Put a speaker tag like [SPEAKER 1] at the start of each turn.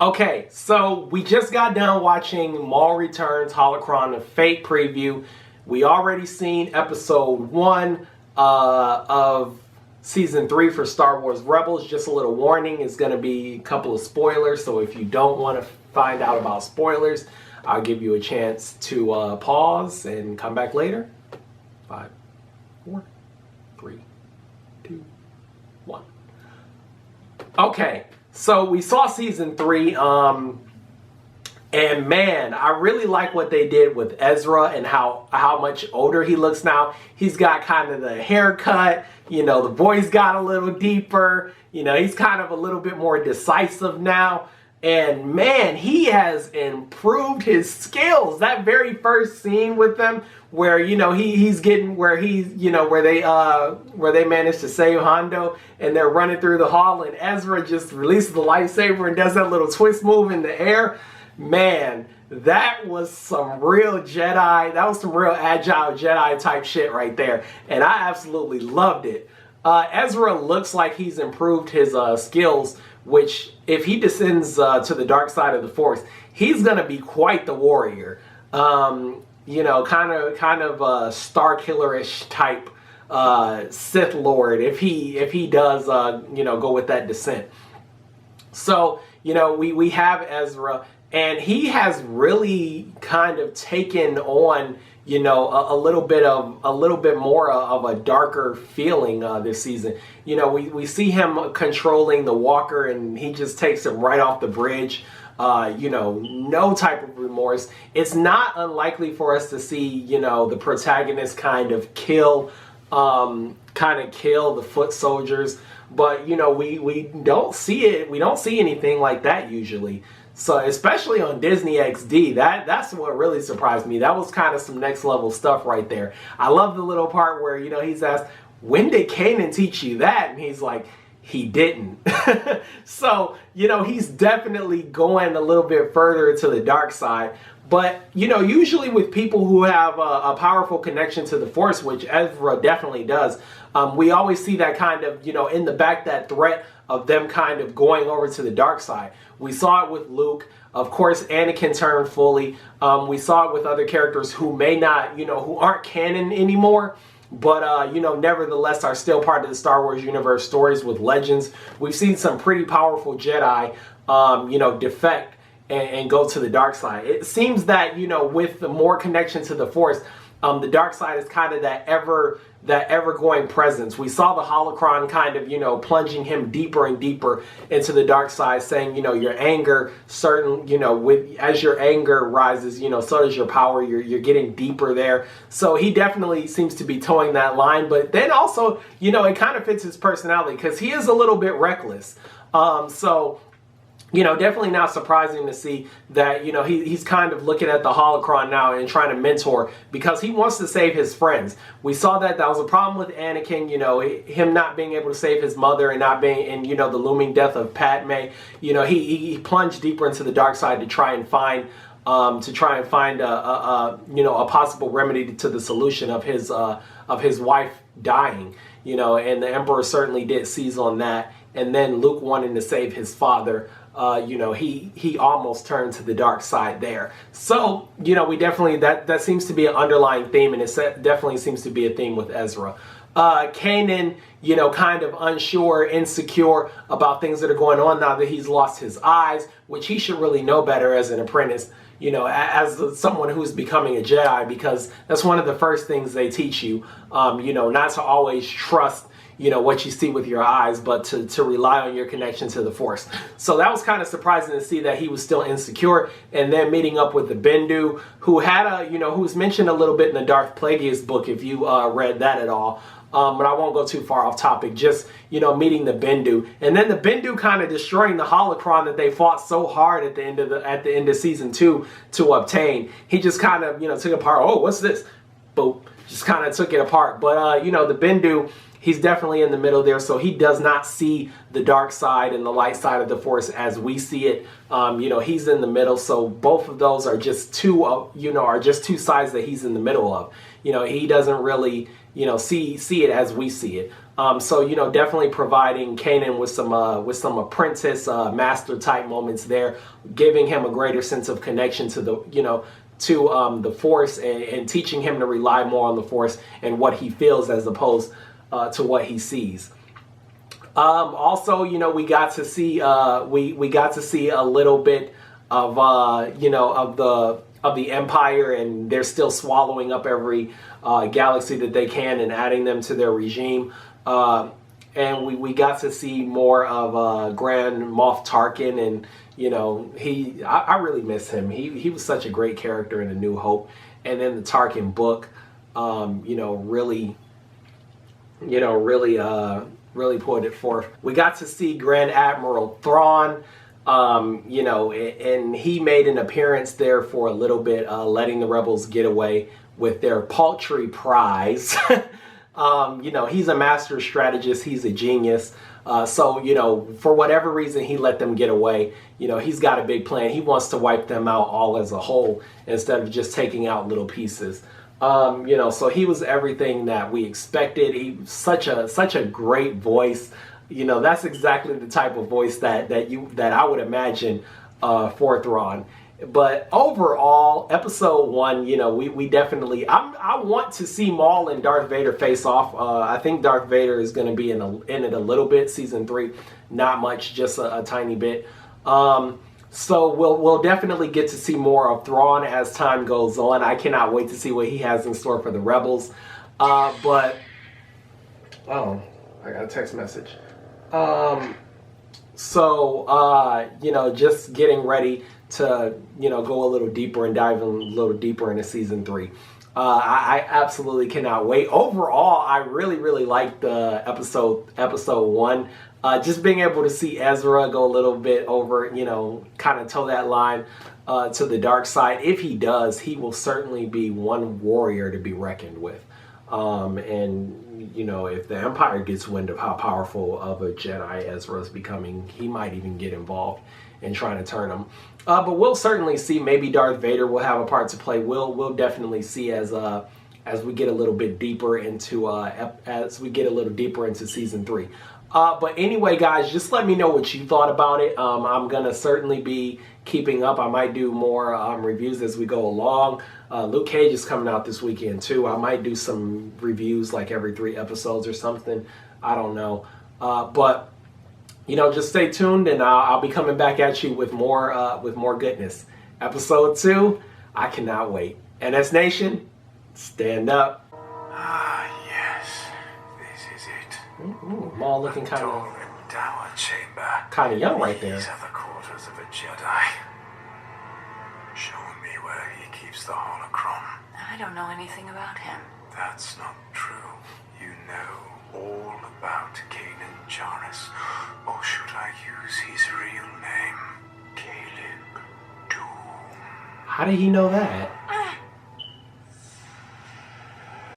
[SPEAKER 1] Okay, so we just got done watching Maul Returns Holocron of Fate preview. We already seen episode 1 of season 3 for Star Wars Rebels. Just a little warning, it's going to be a couple of spoilers, so if you don't want to find out about spoilers, I'll give you a chance to pause and come back later. 5, 4, 3, 2, 1. Okay. So we saw season 3, and man, I really like what they did with Ezra and how much older he looks now. He's got kind of the haircut, the voice got a little deeper, he's kind of a little bit more decisive now. And man, he has improved his skills. That very first scene with them where, he's getting where they managed to save Hondo and they're running through the hall and Ezra just releases the lightsaber and does that little twist move in the air. Man, that was some real Jedi. That was some real agile Jedi type shit right there. And I absolutely loved it. Ezra looks like he's improved his skills, which if he descends to the dark side of the Force, he's going to be quite the warrior. Kind of a Starkiller-ish type Sith Lord if he does go with that descent. So, we have Ezra, and he has really kind of taken on a little bit more of a darker feeling this season. We see him controlling the walker and he just takes him right off the bridge. No type of remorse. It's not unlikely for us to see, the protagonist kind of kill the foot soldiers, but we don't see it. We don't see anything like that usually. So especially on Disney XD, that's what really surprised me. That was kind of some next level stuff right there. I love the little part where, he's asked, when did Kanan teach you that? And he's like, he didn't. So, he's definitely going a little bit further to the dark side. But, usually with people who have a powerful connection to the Force, which Ezra definitely does, we always see that kind of, in the back, that threat of them kind of going over to the dark side. We saw it with Luke. Of course, Anakin turned fully. We saw it with other characters who may not, who aren't canon anymore, but, nevertheless are still part of the Star Wars universe stories with Legends. We've seen some pretty powerful Jedi, defect and go to the dark side. It seems that, with the more connection to the Force, the dark side is kind of that ever-going presence. We saw the holocron kind of, plunging him deeper and deeper into the dark side, saying, your anger, as your anger rises, so does your power. You're getting deeper there. So he definitely seems to be towing that line. But then also, it kind of fits his personality because he is a little bit reckless. Definitely not surprising to see that, he's kind of looking at the holocron now and trying to mentor because he wants to save his friends. We saw that was a problem with Anakin, him not being able to save his mother and not being, and, the looming death of Padme. He plunged deeper into the dark side to try and find a possible remedy to the solution of his wife dying, and the Emperor certainly did seize on that. And then Luke wanting to save his father, he almost turned to the dark side there. So, we definitely, that seems to be an underlying theme, and it definitely seems to be a theme with Ezra. Kanan, kind of unsure, insecure about things that are going on now that he's lost his eyes, which he should really know better as an apprentice, as someone who's becoming a Jedi, because that's one of the first things they teach you, not to always trust what you see with your eyes, but to rely on your connection to the Force. So that was kind of surprising to see that he was still insecure. And then meeting up with the Bendu, who had who's mentioned a little bit in the Darth Plagueis book, if you read that at all. But I won't go too far off topic, just, meeting the Bendu. And then the Bendu kind of destroying the holocron that they fought so hard at the end of season 2 to obtain. He just kind of, took it apart. Oh, what's this? Boop. Just kind of took it apart. But, the Bendu, he's definitely in the middle there, so he does not see the dark side and the light side of the Force as we see it. He's in the middle, so both of those are just two sides that he's in the middle of. He doesn't really, see it as we see it. So you know, definitely providing Kanan with some apprentice master type moments there, giving him a greater sense of connection to the the Force, and teaching him to rely more on the Force and what he feels as opposed to what he sees. Also, you know, we got to see we got to see a little bit of of the Empire, and they're still swallowing up every galaxy that they can and adding them to their regime. And we got to see more of Grand Moff Tarkin, and you know, I really miss him. He was such a great character in A New Hope, and then the Tarkin book, really put it forth. We got to see Grand Admiral Thrawn, and he made an appearance there for a little bit, letting the rebels get away with their paltry prize. He's a master strategist. He's a genius. So, for whatever reason, he let them get away. He's got a big plan. He wants to wipe them out all as a whole instead of just taking out little pieces. So he was everything that we expected. He was such a great voice. That's exactly the type of voice that I would imagine for Thrawn. But overall, episode 1, we definitely, I want to see Maul and Darth Vader face off. I think Darth Vader is going to be in it a little bit. Season 3, not much, just a tiny bit. So we'll definitely get to see more of Thrawn as time goes on. I cannot wait to see what he has in store for the Rebels. I got a text message. Just getting ready to go a little deeper and dive a little deeper into season 3. I absolutely cannot wait. Overall, I really liked the episode 1. Just being able to see Ezra go a little bit over, kind of toe that line to the dark side. If he does, he will certainly be one warrior to be reckoned with. If the Empire gets wind of how powerful of a Jedi Ezra is becoming, he might even get involved in trying to turn him. But we'll certainly see. Maybe Darth Vader will have a part to play. We'll definitely see as we get a little bit deeper into season 3. But anyway, guys, just let me know what you thought about it. I'm gonna certainly be keeping up. I might do more reviews as we go along. Luke Cage is coming out this weekend too. I might do some reviews like every 3 episodes or something. I don't know. But just stay tuned, and I'll be coming back at you with more goodness. Episode 2, I cannot wait. NS Nation, stand up.
[SPEAKER 2] Ah, yes, this is it.
[SPEAKER 1] Maul looking kind of young right there.
[SPEAKER 2] These are the quarters of a Jedi. Show me where he keeps the holocron.
[SPEAKER 3] I don't know anything about him.
[SPEAKER 2] That's not true. You know all about Kanan Jarrus. Or should I use his real name? Caleb Dume.
[SPEAKER 1] How did he know that?
[SPEAKER 3] I